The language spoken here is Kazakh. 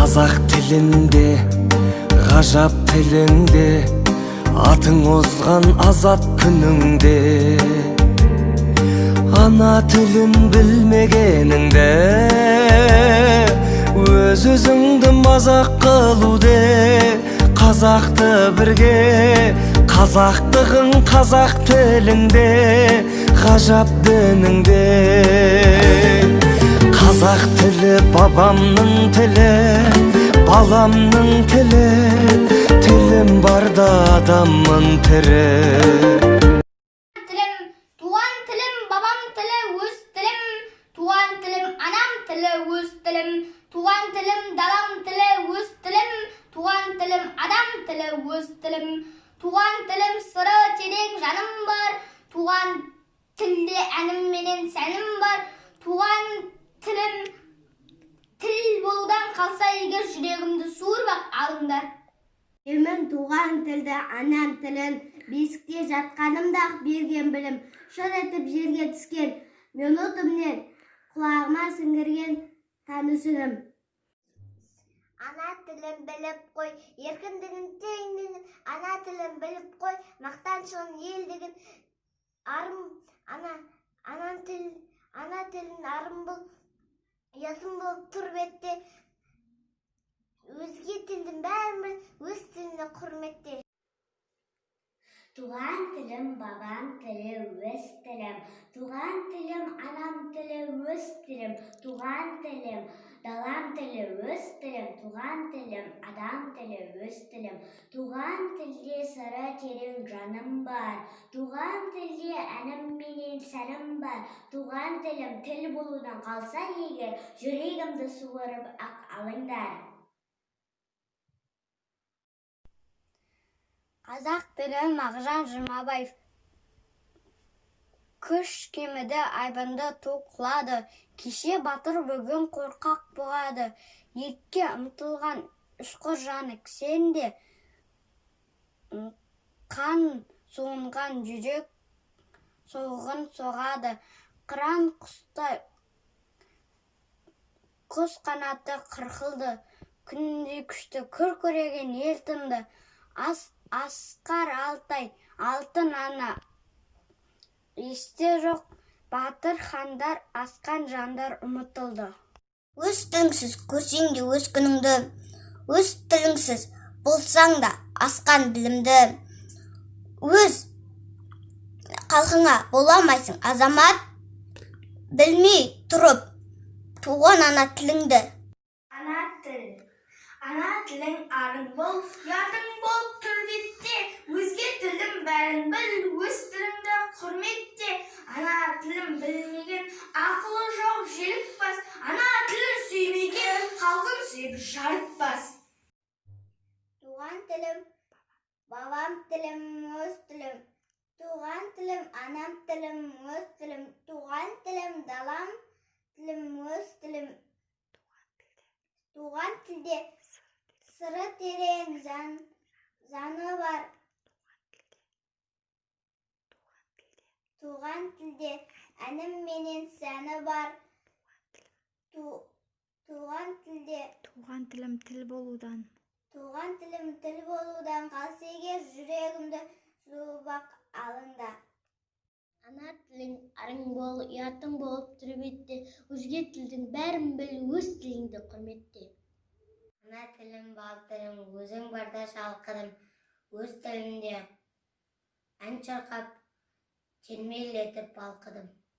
Қазақ тілінде, ғажап тілінде, атың озған азат күніңде. Ана тілін білмегеніңде, өз-өзіңді мазақ қылуде. Қазақты бірге, қазақтығың қазақ тіліңде, ғажап дініңде. Қазақ тілі бабамның тілі, баламның тілі, тілім барда адаммын тірі. Тілім, туған тілім, бабам тілі, өз тілім, туған тілім, анам тілі, өз тілім, туған тілім, далам тілі, өз тілім, туған тілім, адам тілі, өз тілім, туған тілім, сыры терең жаным бар, туған тілде әнім менен сәнім бар, туған тілім, тіл болудан қалса егер жүрегімді суырып алыңдар. Мен туған тілді, анам тілін, бесікте жатқанымда берген білім, шыр етіп жерге түскен минутымнен құлағыма сіңірген танысырым. Ана тілін біліп қой, еркіндігін теңдігін, ана тілін біліп қой, мақтаншылын елдігін, ана тілін арым бұл, ясым болып тұр бетте, өзге тілдің бәрін біл, өз тіліне құрметте. Туған тілім, бабам тілі, өз тілім, туған тілім, анам тілі, өз тілім, туған тілім, далам тілі, өз тілім, туған тілім, адам тілі, өз тілім, туған тілде сыры терең жаным бар, туған тілде әнім менен сәнім бар, туған тілім, тіл болудан қалса егер, жүрегімді суырып алыңдар. Қазақ тілі Мағжан Жұмабаев. Күш кеміді, айбынды ту қылады, кеше батыр бүгін қорқақ бұғады. Екке ұмтылған үшқыр жаны кісенде, қан суынған жүрек соғын соғады. Қыран құстай құс қанаты қырқылды, күнде күшті күр көреген ел тынды. Асқар Алтай, алтын ана, есте жоқ, батыр хандар, асқан жандар ұмытылды. Өз тіліңсіз көрсең де өз күніңді, өз тіліңсіз болсаң да асқан білімді, өз халқыңа боламайсың азамат, білмей тұрып туған ана тіліңді. Ана тілің арың бол, ұятың бол түрбетте, өзге тілдің бәрін біл, өз тіліңді құрметте. Ана тілін білмеген ақылы жоқ желікпас, ана тілін сүймеген халқын сүйіп жарытпас. Туған тілім, бабам тілім, өз тілім, туған тілім, анам тілім, өз тілім, туған тілім, далам тілім, өз тілім, туған тілде сыры терең жаны бар, туған тілде әнім менен сәні бар, туған тілім тіл болудан қалса егер жүрегімді суып алыңдар. Ана тілің арың бол, ұятың болып түрбетте, өзге тілдің бәрін біл, өз тіліңді құрметте. Ана тілім, балтырым, өзің барда шалқыдым, өз тілімде ән шырқап, термелетіп балқыдым.